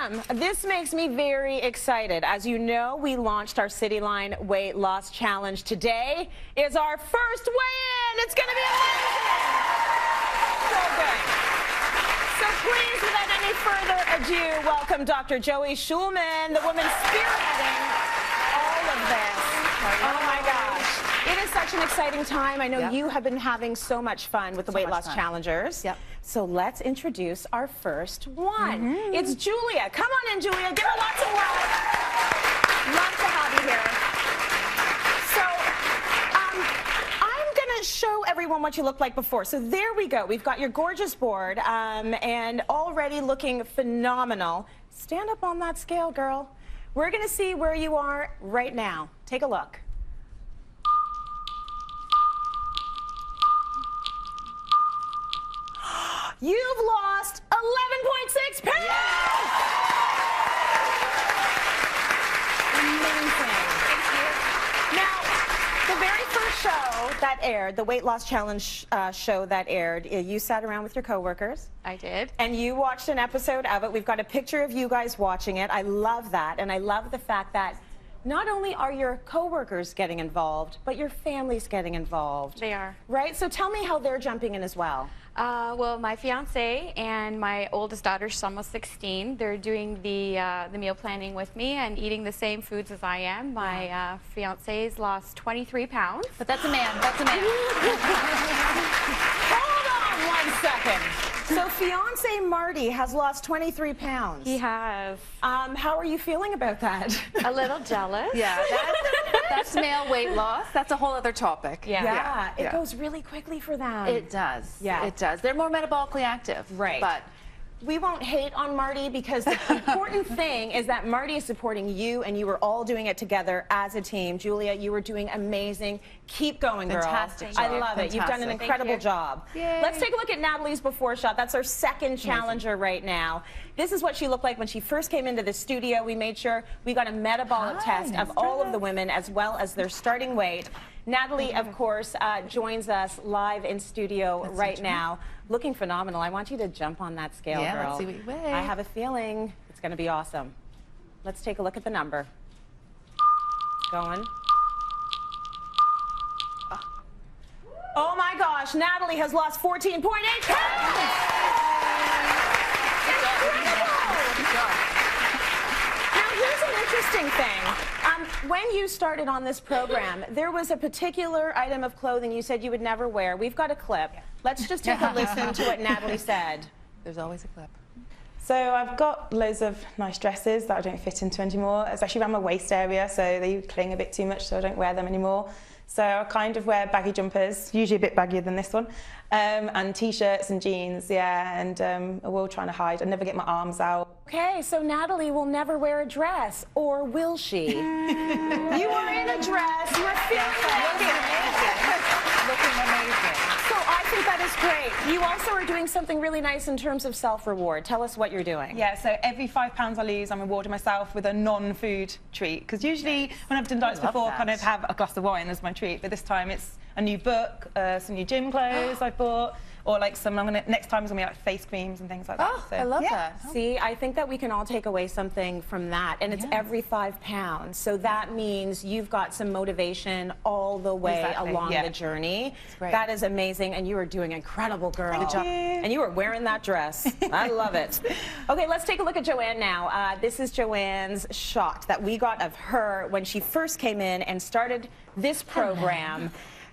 Awesome. This makes me very excited. As you know, we launched our Cityline Weight Loss Challenge. Today is our first weigh-in. It's going to be amazing. So good. So please, without any further ado, welcome Dr. Joey Schulman, the woman spearheading all of this. Oh my gosh. It is such an exciting time. I know you have been having so much fun with the Weight Loss Challengers. So let's introduce our first one. It's Julia. Come on in, Julia. Give her lots of love. Love to have you here. So I'm going to show everyone what you looked like before. So there we go. We've got your gorgeous board and already looking phenomenal. Stand up on that scale, girl. We're going to see where you are right now. Take a look. You've lost 11.6 pounds! Amazing. Thank you. Now, the very first show that aired, the Weight Loss Challenge show that aired, you sat around with your coworkers. I did. And you watched an episode of it. We've got a picture of you guys watching it. I love that. And I love the fact that not only are your coworkers getting involved, but your family's getting involved. They are. Right? So tell me how they're jumping in as well. Well, my fiance and my oldest daughter, she's almost 16, they're doing the meal planning with me and eating the same foods as I am. My fiance's lost 23 pounds. But that's a man. That's a man. Hold on 1 second. So fiance Marty has lost 23 pounds. He has. How are you feeling about that? A little jealous. Yeah, that's male weight loss. That's a whole other topic. Yeah, it goes really quickly for them. It does. Yeah. It does. They're more metabolically active. Right. But we won't hate on Marty because the important thing is that Marty is supporting you and you were all doing it together as a team. Julia, you were doing amazing. Keep going, girl. Fantastic job. I love it. You've done an incredible job. Yay. Let's take a look at Natalie's before shot. That's our second challenger right now. This is what she looked like when she first came into the studio. We made sure we got a metabolic test of all of the women as well as their starting weight. Natalie, of course, joins us live in studio right now. Looking phenomenal. I want you to jump on that scale, girl. Let's see what you weigh. I have a feeling it's going to be awesome. Let's take a look at the number. Going. Oh my gosh, Natalie has lost 14.8 pounds! Now here's an interesting thing. When you started on this program, there was a particular item of clothing you said you would never wear. We've got a clip. Let's just take a listen to what Natalie said. There's always a clip. So I've got loads of nice dresses that I don't fit into anymore, especially around my waist area, so they cling a bit too much, so I don't wear them anymore. So I kind of wear baggy jumpers, usually a bit baggier than this one, and t-shirts and jeans, and I will try to hide. I never get my arms out. Okay, so Natalie will never wear a dress, or will she? You are in a dress, you are feeling Looking amazing. So I think that is great. You also are doing something really nice in terms of self-reward. Tell us what you're doing. Yeah, so every 5 pounds I lose, I'm rewarding myself with a non-food treat. Because usually when I've done diets before, I kind of have a glass of wine as my treat. But this time it's a new book, some new gym clothes I bought, or like some, next time it's gonna be like face creams and things like that. Oh, So, I love that. See, I think that we can all take away something from that, and it's every 5 pounds. So that means you've got some motivation all the way along the journey. That is amazing, and you are doing incredible, girl. Good job. And you are wearing that dress. I love it. Okay, let's take a look at Joanne now. This is Joanne's shot that we got of her when she first came in and started this program.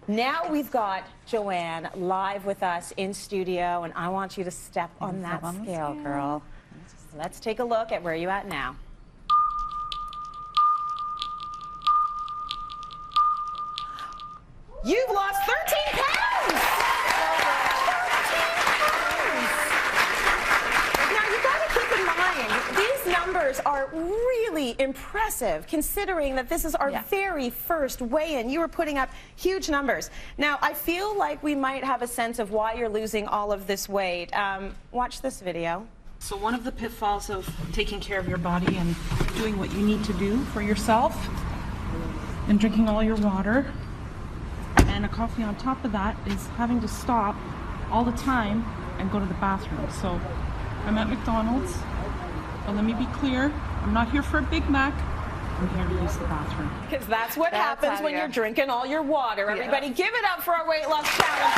Now we've got Joanne live with us in studio, and I want you to step on that scale, girl. Let's take a look at where you're at now. You've lost 13 pounds! 13 pounds! Now, you got to keep in mind, these numbers are really impressive, considering that this is our very first weigh-in. You were putting up huge numbers. Now, I feel like we might have a sense of why you're losing all of this weight. Watch this video. So one of the pitfalls of taking care of your body and doing what you need to do for yourself and drinking all your water and a coffee on top of that is having to stop all the time and go to the bathroom. So I'm at McDonald's But let me be clear, I'm not here for a Big Mac. I'm here to use the bathroom. Because that's what That's happens how when you- you're drinking all your water. Everybody give it up for our weight loss challenge.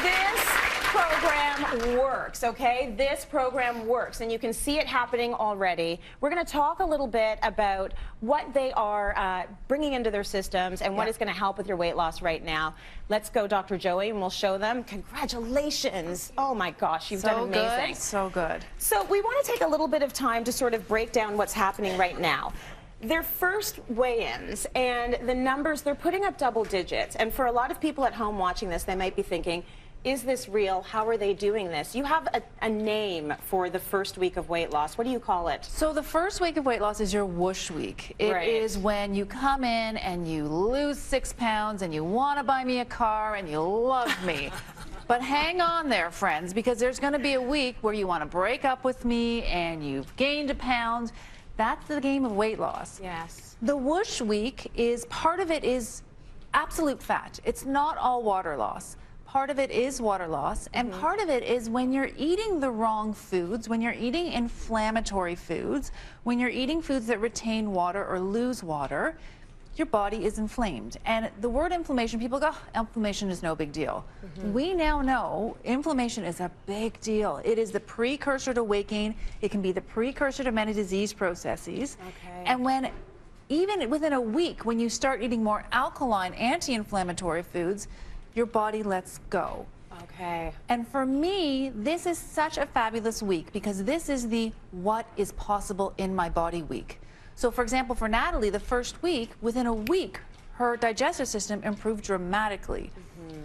This program works, okay? This program works, and you can see it happening already. We're going to talk a little bit about what they are bringing into their systems and what is going to help with your weight loss right now. Let's go, Dr. Joey, and we'll show them. Congratulations. Oh, my gosh, you've done amazing. So good. So we want to take a little bit of time to sort of break down what's happening right now. Their first weigh-ins and the numbers, they're putting up double digits. And for a lot of people at home watching this, they might be thinking, is this real? How are they doing this? You have a name for the first week of weight loss. What do you call it? So the first week of weight loss is your whoosh week. It Right. is when you come in and you lose 6 pounds and you want to buy me a car and you love me. But hang on there, friends, because there's going to be a week where you want to break up with me and you've gained a pound. That's the game of weight loss. Yes. The whoosh week is, part of it is absolute fat. It's not all water loss. Part of it is water loss, and part of it is when you're eating the wrong foods, when you're eating inflammatory foods, when you're eating foods that retain water or lose water, your body is inflamed. And the word inflammation, people go, oh, inflammation is no big deal. We now know inflammation is a big deal. It is the precursor to weight gain. It can be the precursor to many disease processes. Okay. And when, even within a week, when you start eating more alkaline, anti-inflammatory foods, your body lets go. Okay. And for me, this is such a fabulous week because this is the what is possible in my body week. So for example, for Natalie, the first week, within a week, her digestive system improved dramatically.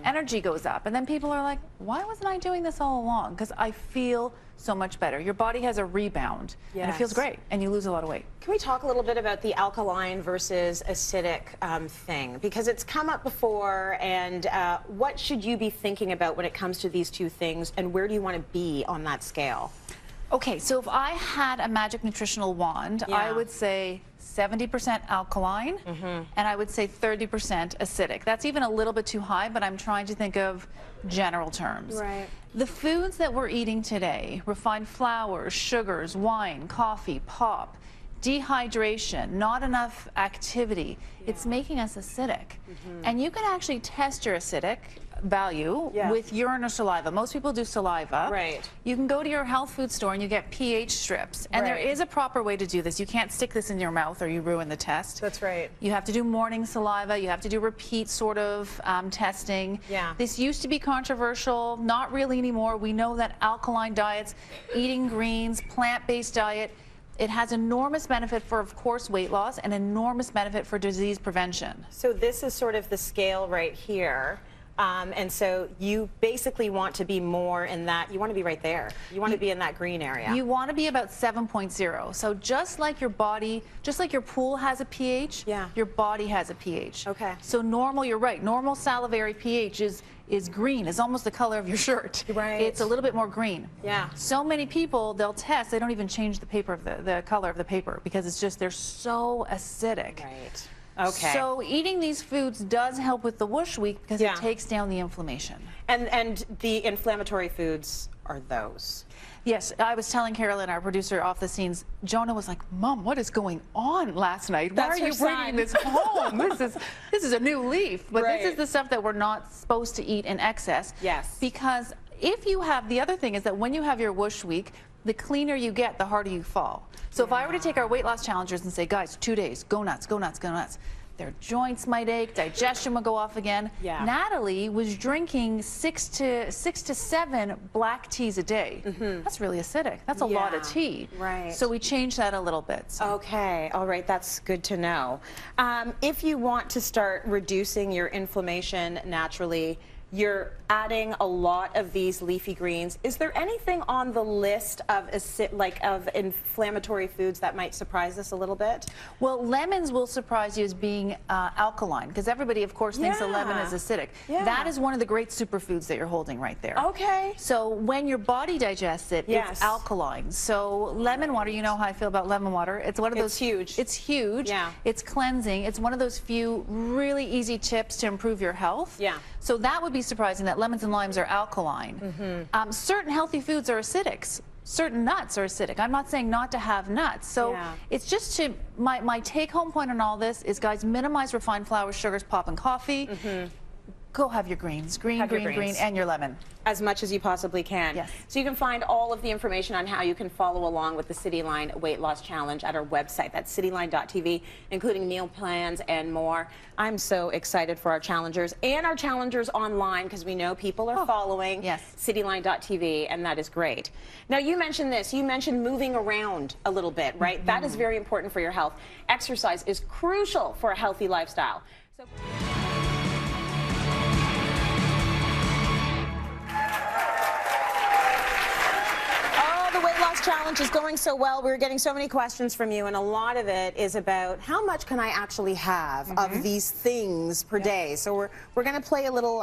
Energy goes up. And then people are like, why wasn't I doing this all along? Because I feel so much better. Your body has a rebound and it feels Yes. great and you lose a lot of weight. Can we talk a little bit about the alkaline versus acidic thing? Because it's come up before, and what should you be thinking about when it comes to these two things, and where do you want to be on that scale? Okay, so if I had a magic nutritional wand, I would say 70% alkaline, and I would say 30% acidic. That's even a little bit too high, but I'm trying to think of general terms. Right. The foods that we're eating today, refined flours, sugars, wine, coffee, pop, dehydration, not enough activity, it's making us acidic. And you can actually test your acidic value with urine or saliva. Most people do saliva. Right. You can go to your health food store and you get pH strips. And there Right. is a proper way to do this. You can't stick this in your mouth or you ruin the test. That's right. You have to do morning saliva. You have to do repeat sort of testing. Yeah. This used to be controversial, not really anymore. We know that alkaline diets, eating greens, plant-based diet, it has enormous benefit for, of course, weight loss and enormous benefit for disease prevention. So this is sort of the scale right here. And so you basically want to be more in that, you want to be right there. You want to be in that green area. You want to be about 7.0. So just like your body, just like your pool has a pH, your body has a pH. Okay. So normal, you're right, normal salivary pH is green, is almost the color of your shirt. Right. It's a little bit more green. Yeah. So many people, they'll test, they don't even change the paper of the color of the paper because it's just, they're so acidic. Right. Okay. So eating these foods does help with the whoosh week because it takes down the inflammation. And the inflammatory foods are those. Yes, I was telling Carolyn, our producer, off the scenes, Jonah was like, Mom, what is going on last night? Why That's are you her son. bringing this home? This is a new leaf. But Right. this is the stuff that we're not supposed to eat in excess. Yes. Because if you have, the other thing is that when you have your whoosh week, the cleaner you get, the harder you fall. So if I were to take our weight loss challengers and say, guys, 2 days, go nuts, go nuts, go nuts. Their joints might ache, digestion would go off again. Yeah. Natalie was drinking 6 to 7 black teas a day. That's really acidic. That's a lot of tea. Right. So we changed that a little bit. So. Okay, all right, that's good to know. If you want to start reducing your inflammation naturally, you're adding a lot of these leafy greens. Is there anything on the list of of inflammatory foods that might surprise us a little bit? Well, lemons will surprise you as being alkaline, because everybody, of course, thinks a lemon is acidic. Yeah. That is one of the great superfoods that you're holding right there. Okay. So when your body digests it, it's alkaline. So lemon water, you know how I feel about lemon water. It's one of those. It's huge. It's huge. Yeah. It's cleansing. It's one of those few really easy tips to improve your health. Yeah. So that would be surprising that lemons and limes are alkaline. Certain healthy foods are acidic. Certain nuts are acidic. I'm not saying not to have nuts. So it's just to, my take-home point on all this is, guys, minimize refined flours, sugars, pop, and coffee. Go have your greens. Green, and your lemon. As much as you possibly can. Yes. So you can find all of the information on how you can follow along with the Cityline Weight Loss Challenge at our website. That's cityline.tv, including meal plans and more. I'm so excited for our challengers and our challengers online, because we know people are following cityline.tv, and that is great. Now, you mentioned this. You mentioned moving around a little bit, right? That is very important for your health. Exercise is crucial for a healthy lifestyle. So challenge is going so well. We're getting so many questions from you, and a lot of it is about how much can I actually have of these things per day. So we're going to play a little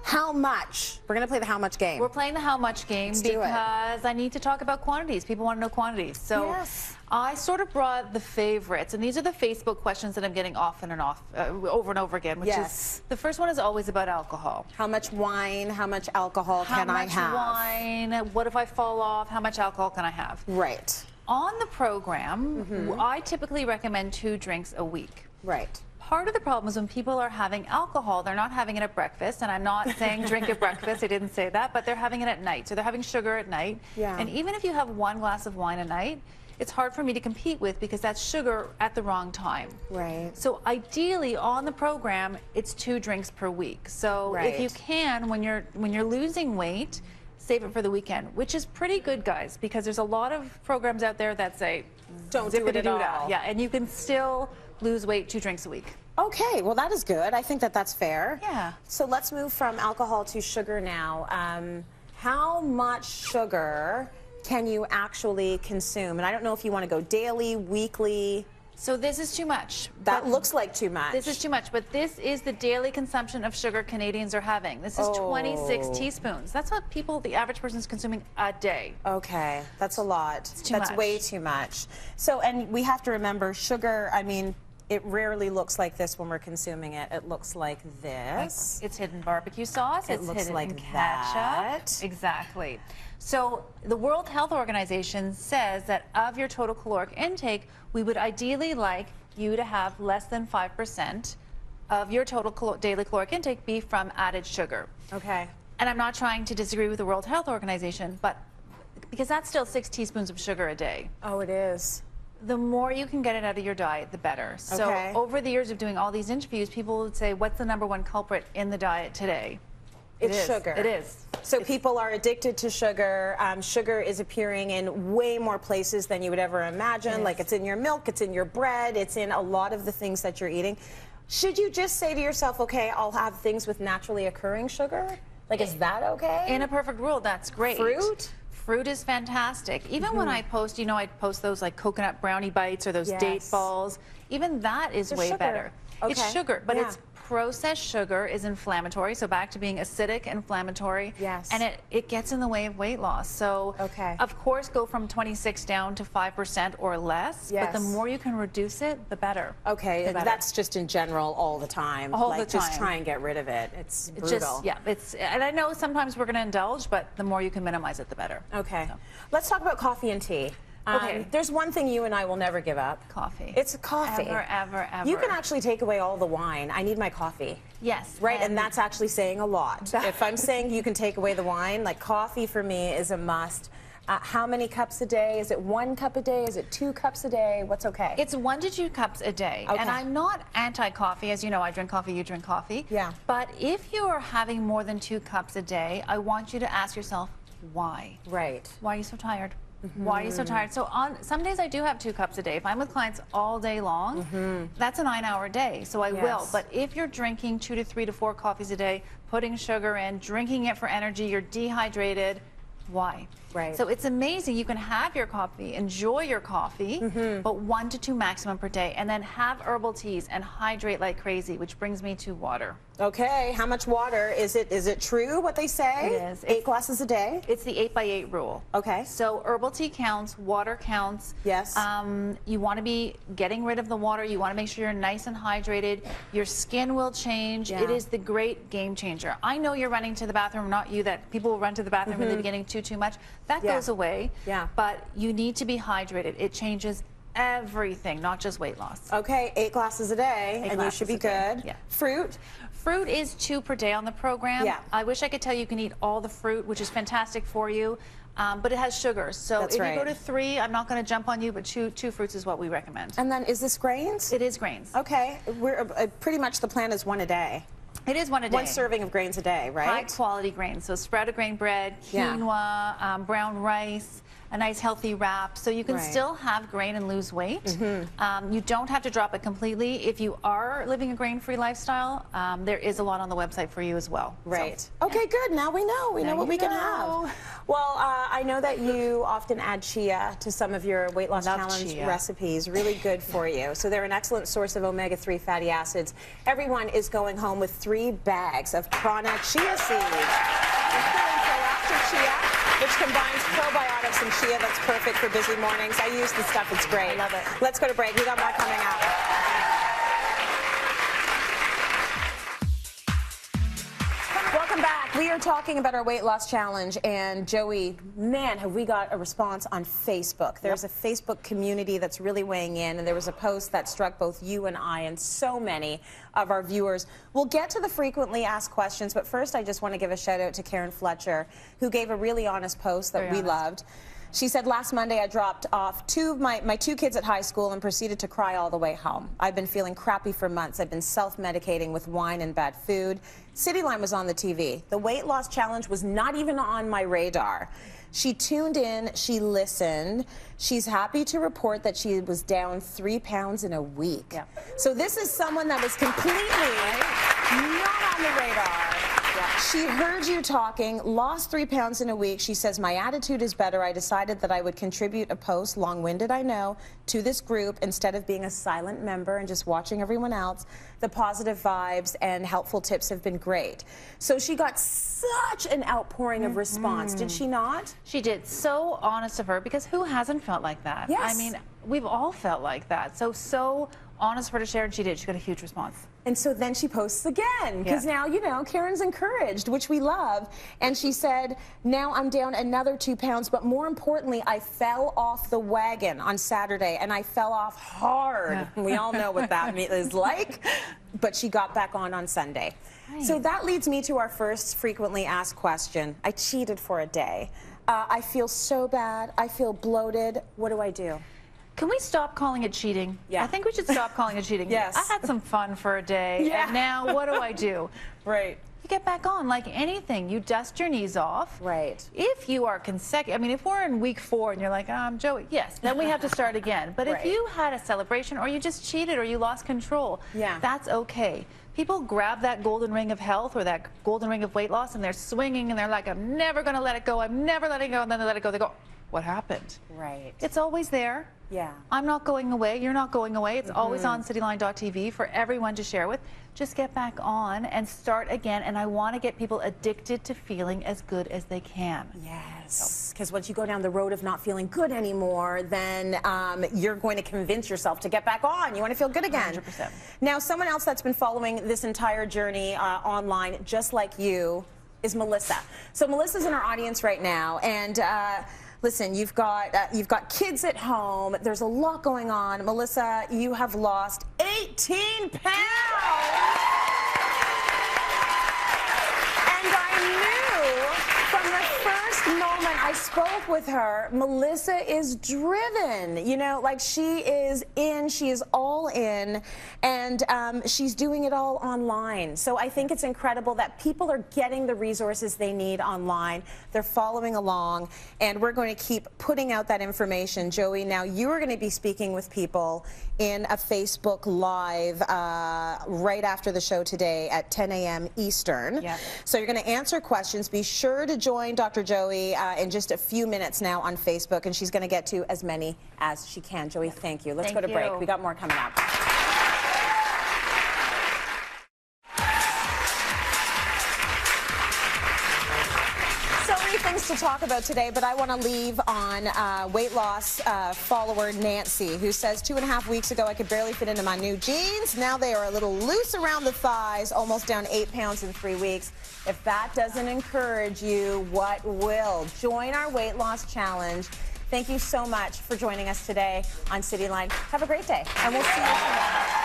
how much. We're going to play the how much game. We're playing the how much game because I need to talk about quantities. People want to know quantities. So I sort of brought the favorites, and these are the Facebook questions that I'm getting often and over and over again, which is, the first one is always about alcohol. How much wine, how much alcohol can I have? How much wine, what if I fall off, how much alcohol can I have? Right. On the program, I typically recommend 2 drinks a week. Right. Part of the problem is when people are having alcohol, they're not having it at breakfast, and I'm not saying drink at breakfast, I didn't say that, but they're having it at night. So they're having sugar at night. And even if you have 1 glass of wine a night, it's hard for me to compete with, because that's sugar at the wrong time. Right. So ideally on the program, it's 2 drinks per week. So if you can, when you're losing weight, save it for the weekend, which is pretty good, guys, because there's a lot of programs out there that say don't do it at all. Yeah, and you can still lose weight 2 drinks a week. Okay, well, that is good. I think that that's fair. Yeah. So let's move from alcohol to sugar now. How much sugar can you actually consume? And I don't know if you want to go daily, weekly. So this is too much. That looks like too much. This is too much, but this is the daily consumption of sugar Canadians are having. This is 26 teaspoons. That's what the average person is consuming a day. Okay, that's a lot. It's too That's much. way too much. So, and we have to remember, sugar, I mean, it rarely looks like this when we're consuming it. It looks like this. It's hidden barbecue sauce. It It's looks hidden like in ketchup. that. Exactly. So the World Health Organization says that of your total caloric intake, we would ideally like you to have less than 5% of your total daily caloric intake be from added sugar. Okay. And I'm not trying to disagree with the World Health Organization, but because that's still 6 teaspoons of sugar a day. Oh, it is. The more you can get it out of your diet, the better. So over the years of doing all these interviews, people would say, what's the #1 culprit in the diet today? It's sugar. It is. So people are addicted to sugar. Sugar is appearing in way more places than you would ever imagine. Like, it's in your milk, it's in your bread, it's in a lot of the things that you're eating. Should you just say to yourself, okay, I'll have things with naturally occurring sugar? Like, is that okay? In a perfect world, that's great. Fruit? Fruit is fantastic. Even when I post, you know, I post those like coconut brownie bites or those date balls. Even that is way better. It's sugar, but it's processed sugar is inflammatory. So back to being acidic, inflammatory. Yes. And it gets in the way of weight loss. So of course, go from 26 down to 5% or less. But the more you can reduce it, the better. Okay, that's just in general all the time. All the time. Just try and get rid of it. It's brutal. And I know sometimes we're going to indulge, but the more you can minimize it, the better. Okay. Let's talk about coffee and tea. There's one thing you and I will never give up. Coffee. It's coffee. Ever, ever, ever. You can actually take away all the wine. I need my coffee. Yes. Right, and that's actually saying a lot. If I'm saying you can take away the wine, like coffee for me is a must. How many cups a day? Is it 1 cup a day? Is it 2 cups a day? What's okay? It's 1 to 2 cups a day. And I'm not anti-coffee. As you know, I drink coffee, you drink coffee. Yeah. But if you are having more than 2 cups a day, I want you to ask yourself, why? Right. Why are you so tired? Why are you so tired? So on some days I do have 2 cups a day. If I'm with clients all day long, that's a 9-hour day, so I will. But if you're drinking 2 to 3 to 4 coffees a day, putting sugar in, drinking it for energy, you're dehydrated, Why? Right. So it's amazing. You can have your coffee, enjoy your coffee, but 1 to 2 maximum per day, and then have herbal teas and hydrate like crazy, which brings me to water. Okay, how much water? Is it true what they say? It is. 8 glasses a day? It's the 8x8 rule. Okay. So herbal tea counts, water counts. Yes. You want to be getting rid of the water. You want to make sure you're nice and hydrated. Your skin will change. Yeah. It is the great game changer. I know you're running to the bathroom, not you, that people will run to the bathroom in the beginning too much. That Yeah. goes away. Yeah. But you need to be hydrated. It changes everything, not just weight loss. Okay, 8 glasses a day, 8 and you should be glasses a good. day, yeah. Fruit? Fruit is 2 per day on the program. Yeah. I wish I could tell you can eat all the fruit, which is fantastic for you, but it has sugars. So That's if you go right. to 3, I'm not going to jump on you, but two fruits is what we recommend. And then is this grains? It is grains. Okay, we're pretty much the plan is 1 a day. It is 1 a day. 1 serving of grains a day, right? High quality grains. So sprouted grain bread, Yeah. quinoa, brown rice, a nice healthy wrap. So you can Right. still have grain and lose weight. You don't have to drop it completely. If you are living a grain-free lifestyle, there is a lot on the website for you as well. Right. So, Okay, good. Now we know. We know Now what you we can know. have. Well, I know that you often add chia to some of your weight loss Love challenge chia. recipes. Really good for you. So they're an excellent source of omega-3 fatty acids. Everyone is going home with 3 bags of prana chia seeds, including proactive chia, which combines probiotics and chia. That's perfect for busy mornings. I use the stuff. It's great. I love it. Let's go to break. We got more coming up. Welcome back. We are talking about our weight loss challenge, and Joey, man, have we got a response on Facebook. There's a Facebook community that's really weighing in, and there was a post that struck both you and I and so many of our viewers. We'll get to the frequently asked questions, but first I just want to give a shout out to Karen Fletcher, who gave a really honest post that Very we honest. loved. She said, last Monday I dropped off my 2 kids at high school and proceeded to cry all the way home. I've been feeling crappy for months. I've been self-medicating with wine and bad food. Cityline was on the TV. The weight loss challenge was not even on my radar. She tuned in, she listened. She's happy to report that she was down 3 pounds in a week. Yeah. So this is someone that was completely not on the radar. She heard you talking, lost 3 pounds in a week. She says, my attitude is better. I decided that I would contribute a post, long-winded I know, to this group instead of being a silent member and just watching everyone else. The positive vibes and helpful tips have been great. So she got such an outpouring of response, did she not? She did. So honest of her, because who hasn't felt like that? Yes. I mean, we've all felt like that. So honest for her to share, and she did. She got a huge response. And so then she posts again, because Yeah. now, you know, Karen's encouraged, which we love. And she said, now I'm down another 2 pounds, but more importantly, I fell off the wagon on Saturday, and I fell off hard. Yeah. We all know what that is like, but she got back on Sunday. So that leads me to our first frequently asked question. I cheated for a day. I feel so bad. I feel bloated. What do I do? Can we stop calling it cheating? Yeah. I think we should stop calling it cheating. Yes. I had some fun for a day, Yeah. and now what do I do? Right. You get back on like anything. You dust your knees off. Right. If you are consecutive, I mean, if we're in week 4 and you're like, Joey, yes, then we have to start again. But Right. if you had a celebration or you just cheated or you lost control, Yeah. that's okay. People grab that golden ring of health or that golden ring of weight loss and they're swinging and they're like, I'm never going to let it go. I'm never letting it go. And then they let it go. They go, what happened? Right. It's always there. Yeah. I'm not going away. You're not going away. It's always on cityline.tv for everyone to share with. Just get back on and start again. And I want to get people addicted to feeling as good as they can. Yes, because once you go down the road of not feeling good anymore, then you're going to convince yourself to get back on. You want to feel good again. 100%. Now, someone else that's been following this entire journey online, just like you, is Melissa. So Melissa's in our audience right now, and listen, you've got kids at home. There's a lot going on. Melissa, you have lost 18 pounds. And I knew from the first moment I spoke with her, Melissa is driven. You know, like she is all in, and she's doing it all online. So I think it's incredible that people are getting the resources they need online. They're following along, and we're going to keep putting out that information. Joey, now you are going to be speaking with people in a Facebook Live right after the show today at 10 a.m. Eastern. Yep. So you're going to answer questions. Be sure to join Dr. Joey in just a few minutes now on Facebook, and she's going to get to as many as she can. Joey, thank you. Let's go to break. We got more coming up. Things to talk about today, but I want to leave on weight loss follower Nancy, who says 2.5 weeks ago I could barely fit into my new jeans. Now they are a little loose around the thighs, almost down 8 pounds in 3 weeks. If that doesn't encourage you, what will? Join our weight loss challenge. Thank you so much for joining us today on Cityline. Have a great day, and we'll see you tomorrow.